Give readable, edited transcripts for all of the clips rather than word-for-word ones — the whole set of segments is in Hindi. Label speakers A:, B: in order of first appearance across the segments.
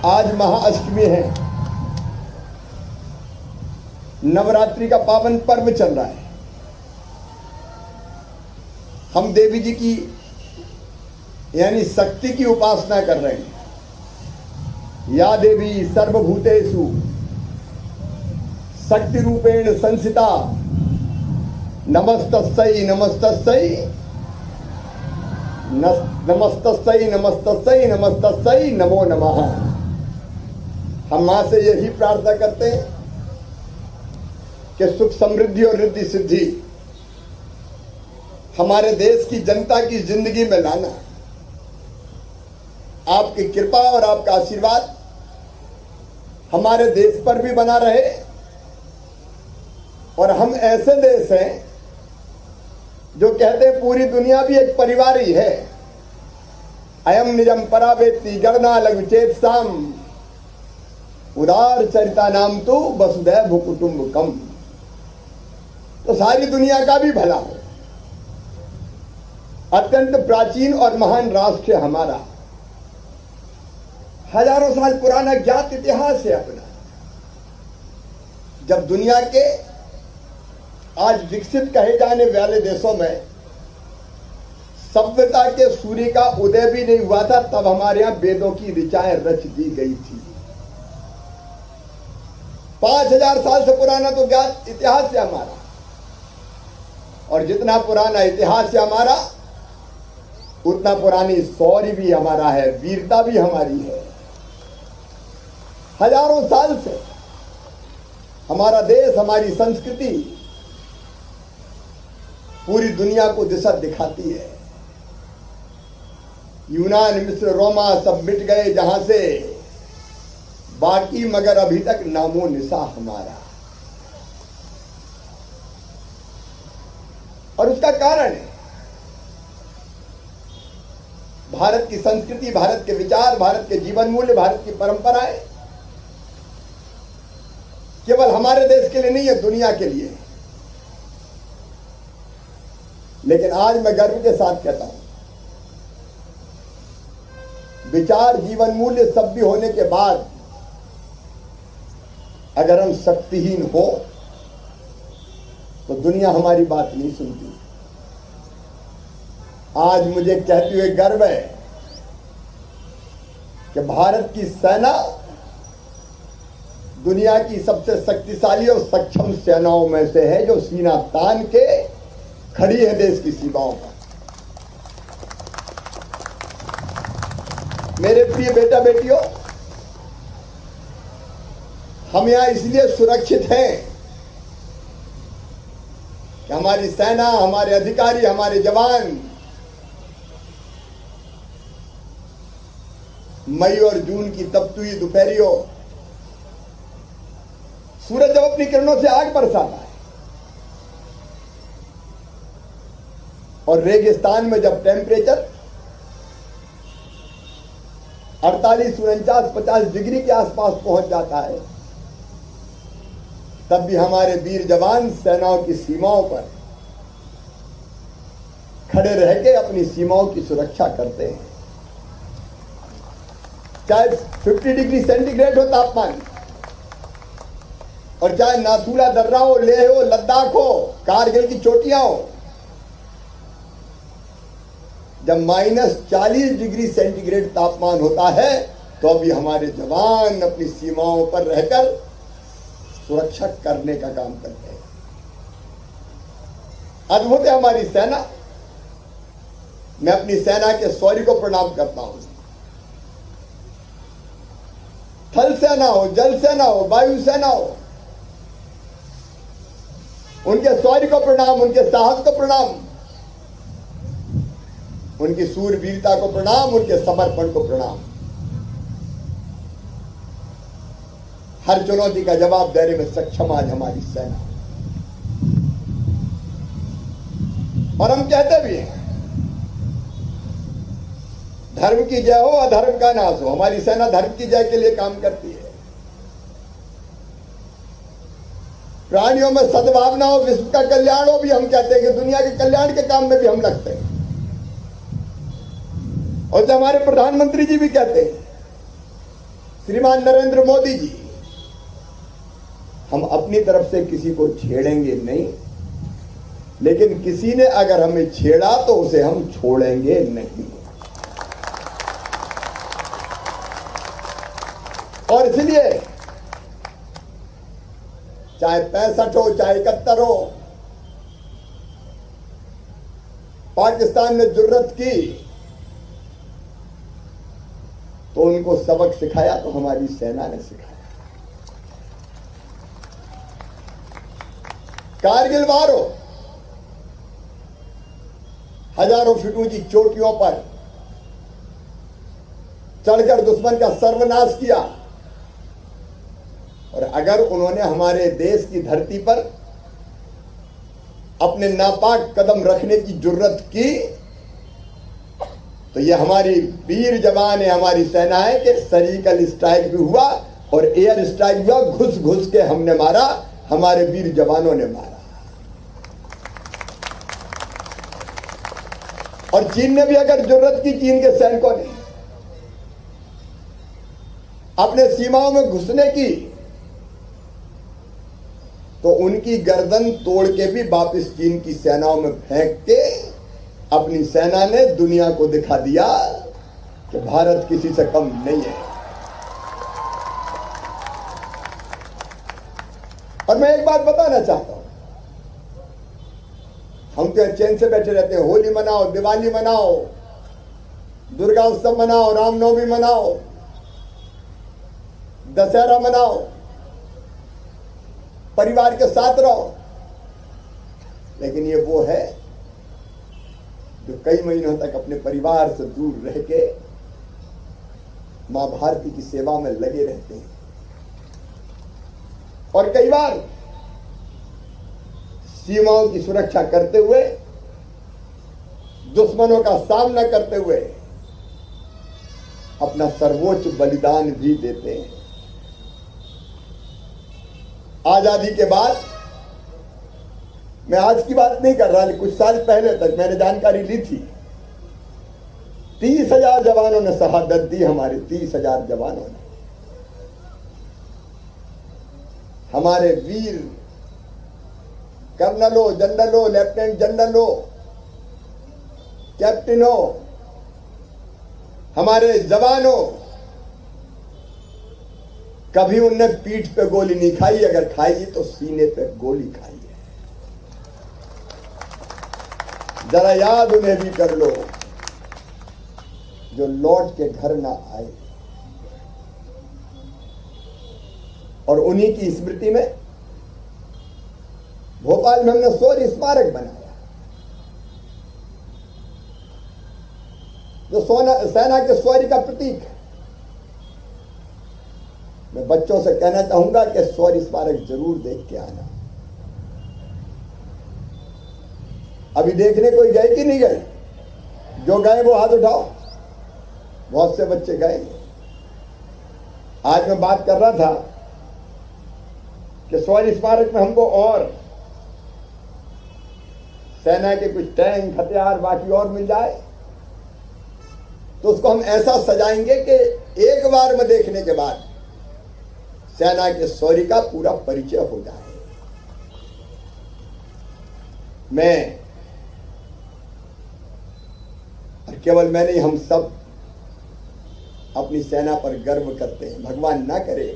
A: आज महाअष्टमी है, नवरात्रि का पावन पर्व चल रहा है। हम देवी जी की यानी शक्ति की उपासना कर रहे हैं। या देवी सर्वभूतेषु शक्ति रूपेण संस्थिता नमस्तस्यै नमस्तस्यै नमस्तस्यै नमस्तस्यै नमस्तस्यै नमो नमः। हम मां से यही प्रार्थना करते हैं कि सुख समृद्धि और रिद्धि सिद्धि हमारे देश की जनता की जिंदगी में लाना। आपकी कृपा और आपका आशीर्वाद हमारे देश पर भी बना रहे और हम ऐसे देश हैं जो कहते हैं पूरी दुनिया भी एक परिवार ही है। अयम निजम परावेत्ति गणना लघु चेत साम उदार चरिता नाम तो वसुधैव कुटुंबकम। तो सारी दुनिया का भी भला हो। अत्यंत प्राचीन और महान राष्ट्र है हमारा, हजारों साल पुराना ज्ञात इतिहास है अपना। जब दुनिया के आज विकसित कहे जाने वाले देशों में सभ्यता के सूर्य का उदय भी नहीं हुआ था, तब हमारे यहां वेदों की ऋचाएं रच दी गई थी। 5000 साल से पुराना तो ज्ञात इतिहास है हमारा, और जितना पुराना इतिहास है हमारा उतना पुरानी शौर्य भी हमारा है, वीरता भी हमारी है। हजारों साल से हमारा देश, हमारी संस्कृति पूरी दुनिया को दिशा दिखाती है। यूनान, मिस्र, रोमा सब मिट गए जहां से, बाकी मगर अभी तक नामो निशा हमारा। और उसका कारण है भारत की संस्कृति, भारत के विचार, भारत के जीवन मूल्य, भारत की परंपराएं केवल हमारे देश के लिए नहीं है, दुनिया के लिए। लेकिन आज मैं गर्व के साथ कहता हूं, विचार, जीवन मूल्य सब भी होने के बाद अगर हम शक्तिहीन हो तो दुनिया हमारी बात नहीं सुनती। आज मुझे कहते हुए गर्व है कि भारत की सेना दुनिया की सबसे शक्तिशाली और सक्षम सेनाओं में से है, जो सीना तान के खड़ी है देश की सीमाओं पर। मेरे प्रिय बेटा बेटियों, हम यहां इसलिए सुरक्षित हैं कि हमारी सेना, हमारे अधिकारी, हमारे जवान मई और जून की तपती हुई दोपहरियों सूरज जब अपनी किरणों से आग बरसाता है और रेगिस्तान में जब टेम्परेचर 48, 49, 50 डिग्री के आसपास पहुंच जाता है, तब भी हमारे वीर जवान सेनाओं की सीमाओं पर खड़े रह के अपनी सीमाओं की सुरक्षा करते हैं। चाहे 50 डिग्री सेंटीग्रेड हो तापमान, और चाहे नाथुला दर्रा हो, लेह हो, लद्दाख हो, कारगिल की चोटियां हो, जब -40 डिग्री सेंटीग्रेड तापमान होता है तो अभी हमारे जवान अपनी सीमाओं पर रहकर सुरक्षा करने का काम करते हैं। अद्भुत है हमारी सेना। मैं अपनी सेना के शौर्य को प्रणाम करता हूं। थल सेना हो, जल सेना हो, वायु सेना हो, उनके शौर्य को प्रणाम, उनके साहस को प्रणाम, उनकी सूरवीरता को प्रणाम, उनके समर्पण को प्रणाम। हर चुनौती का जवाब देने में सक्षम आज हमारी सेना। और हम कहते भी हैं, धर्म की जय हो, अधर्म का नाश हो। हमारी सेना धर्म की जय के लिए काम करती है। प्राणियों में सद्भावना हो, विश्व का कल्याण हो, भी हम कहते हैं कि दुनिया के कल्याण के काम में भी हम लगते हैं। और जो हमारे प्रधानमंत्री जी भी कहते हैं, श्रीमान नरेंद्र मोदी जी, हम अपनी तरफ से किसी को छेड़ेंगे नहीं, लेकिन किसी ने अगर हमें छेड़ा तो उसे हम छोड़ेंगे नहीं। और इसलिए चाहे 65 हो चाहे 71 हो, पाकिस्तान ने जुर्रत की तो उनको सबक सिखाया, तो हमारी सेना ने सिखाया। कारगिल वार हो, हजारों फीट ऊंची चोटियों पर चढ़कर दुश्मन का सर्वनाश किया, और अगर उन्होंने हमारे देश की धरती पर अपने नापाक कदम रखने की जुर्रत की, तो ये हमारी वीर जवान है, हमारी सेना है कि सर्जिकल स्ट्राइक भी हुआ और एयर स्ट्राइक हुआ, घुस घुस के हमने मारा, हमारे वीर जवानों ने मारा। और चीन ने भी अगर जुर्रत की, चीन के सैनिकों ने अपने सीमाओं में घुसने की, तो उनकी गर्दन तोड़ के भी वापस चीन की सेनाओं में फेंक के अपनी सेना ने दुनिया को दिखा दिया कि भारत किसी से कम नहीं है। और मैं एक बात बताना चाहता हूं, हम तो चैन से बैठे रहते हैं, होली मनाओ, दिवाली मनाओ, दुर्गा उत्सव मनाओ, रामनवमी मनाओ, दशहरा मनाओ, परिवार के साथ रहो, लेकिन ये वो है जो कई महीनों तक अपने परिवार से दूर रह के मां भारती की सेवा में लगे रहते हैं। और कई बार सीमाओं की सुरक्षा करते हुए, दुश्मनों का सामना करते हुए अपना सर्वोच्च बलिदान भी देते हैं। आजादी के बाद, मैं आज की बात नहीं कर रहा, लेकिन कुछ साल पहले तक मैंने जानकारी ली थी, 30,000 जवानों ने शहादत दी, हमारे 30,000 जवानों ने। हमारे वीर कर्नल हो, जनरल हो, लेफ्टिनेंट जनरल हो, कैप्टन हो, हमारे जवान हो, कभी उनने पीठ पे गोली नहीं खाई, अगर खाई तो सीने पे गोली खाई है। जरा याद उन्हें भी कर लो जो लौट के घर ना आए। और उन्हीं की स्मृति में भोपाल में हमने शौर्य स्मारक बनाया, जो सेना के शौर्य का प्रतीक है। मैं बच्चों से कहना चाहूंगा कि शौर्य स्मारक जरूर देख के आना। अभी देखने कोई गए कि नहीं गए? जो गए वो हाथ उठाओ। बहुत से बच्चे गए। आज मैं बात कर रहा था कि शौर्य स्मारक में हमको और सेना के कुछ टैंक, हथियार, बाकी और मिल जाए तो उसको हम ऐसा सजाएंगे कि एक बार में देखने के बाद सेना के शौर्य का पूरा परिचय हो जाए। मैं, और केवल मैं नहीं, हम सब अपनी सेना पर गर्व करते हैं। भगवान ना करे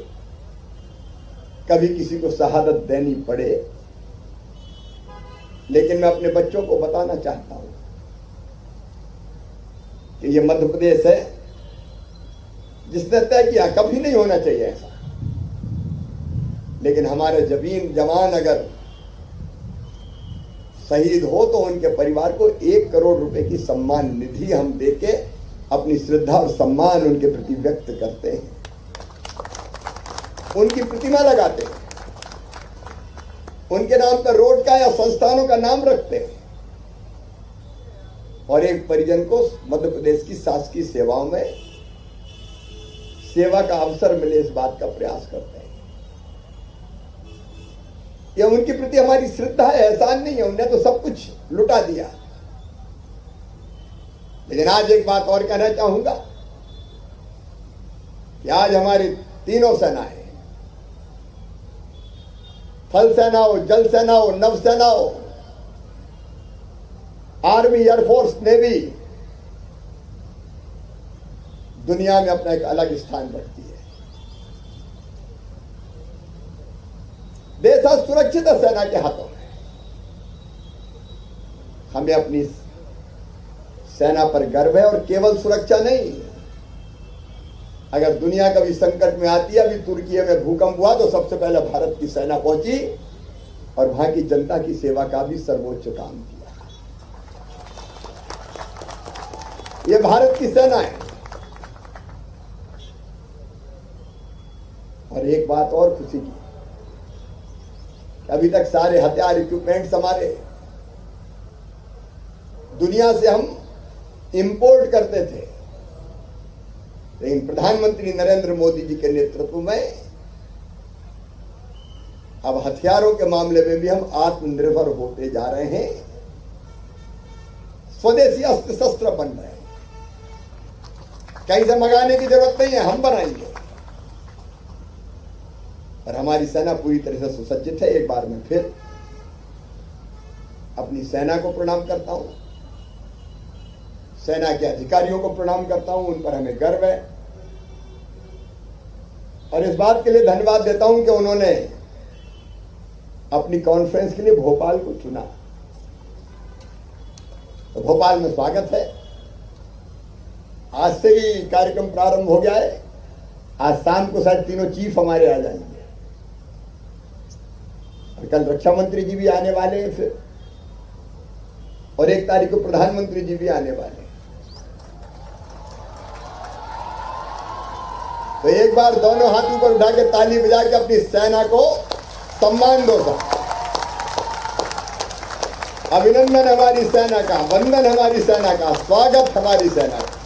A: कभी किसी को शहादत देनी पड़े, लेकिन मैं अपने बच्चों को बताना चाहता हूं कि ये मध्य प्रदेश है जिसने तय किया, कभी नहीं होना चाहिए ऐसा, लेकिन हमारे जवान अगर शहीद हो तो उनके परिवार को 1 करोड़ रुपए की सम्मान निधि हम देके अपनी श्रद्धा और सम्मान उनके प्रति व्यक्त करते हैं। उनकी प्रतिमा लगाते हैं, उनके नाम पर रोड का या संस्थानों का नाम रखते हैं, और एक परिजन को मध्य प्रदेश की शासकीय सेवाओं में सेवा का अवसर मिले इस बात का प्रयास करते हैं। यह उनके प्रति हमारी श्रद्धा है, एहसान नहीं है। उन्होंने तो सब कुछ लुटा दिया। लेकिन आज एक बात और कहना चाहूंगा कि आज हमारे तीनों सेनाएं, थल सेना हो, जल सेना हो, नभ सेना हो, आर्मी, एयरफोर्स, नेवी, दुनिया में अपना एक अलग स्थान रखती है। देश आज सुरक्षित है सेना के हाथों में। हमें अपनी सेना पर गर्व है, और केवल सुरक्षा नहीं, अगर दुनिया कभी संकट में आती है, अभी तुर्की में भूकंप हुआ तो सबसे पहले भारत की सेना पहुंची और वहां की जनता की सेवा का भी सर्वोच्च काम किया। यह भारत की सेना है। और एक बात और खुशी की, अभी तक सारे हथियार, इक्विपमेंट्स हमारे दुनिया से हम इंपोर्ट करते थे, लेकिन प्रधानमंत्री नरेंद्र मोदी जी के नेतृत्व में अब हथियारों के मामले में भी हम आत्मनिर्भर होते जा रहे हैं, स्वदेशी अस्त्र शस्त्र बन रहे हैं। कहीं से मंगाने की जरूरत नहीं है, हम बनाएंगे। और हमारी सेना पूरी तरह से सुसज्जित है। एक बार मैं फिर अपनी सेना को प्रणाम करता हूं, सेना के अधिकारियों को प्रणाम करता हूं, उन पर हमें गर्व है। और इस बात के लिए धन्यवाद देता हूं कि उन्होंने अपनी कॉन्फ्रेंस के लिए भोपाल को चुना। तो भोपाल में स्वागत है। आज से ही कार्यक्रम प्रारंभ हो गया है। आज शाम को शायद तीनों चीफ हमारे आ जाएंगे, और कल रक्षा मंत्री जी भी आने वाले हैं फिर, और 1 तारीख को प्रधानमंत्री जी भी आने वाले हैं। तो एक बार दोनों हाथ ऊपर उठा के ताली बजा के अपनी सेना को सम्मान दो सर। अभिनंदन हमारी सेना का, वंदन हमारी सेना का, स्वागत हमारी सेना का।